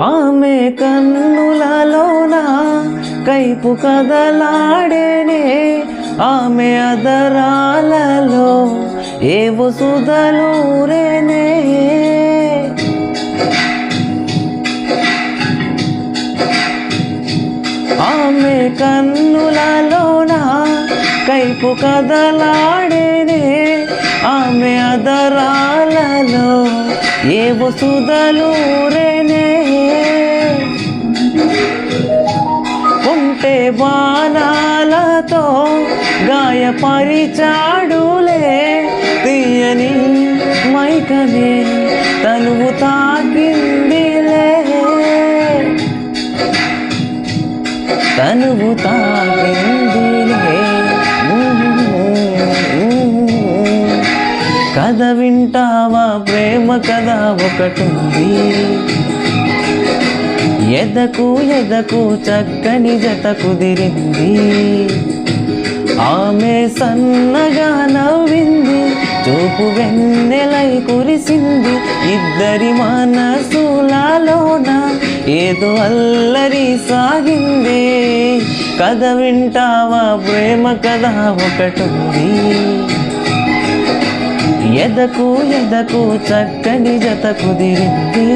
ఆమె కన్నులలోన కైపు కదలాడేనే, ఆమె అదరాలలో ఏవో సుధలూరేనే. ఆమె కన్నులలోన కైపు కదలాడేనే, ఆమె అదరాలలో ఏవో సుధలూరేనే. ఉంటే బాణాలతో గాయపరిచాడులే, తీయని మైకనే తనువు తాకిందిలే, తనువు తాకిందిలే. కథ వింటావా, ప్రేమ కథ ఒకటుంది, ఎదకు ఎదకు చక్కని జత కుదిరింది. ఆమె సన్నగా నవ్వింది, చూపు వెన్నెలై కురిసింది. ఇద్దరి మనసులలోన ఏదో అల్లరి సాగింది. కథ వింటావా, ప్రేమ కథ ఒకటుంది, ఎదకు ఎదకు చక్కని జత కుదిరింది.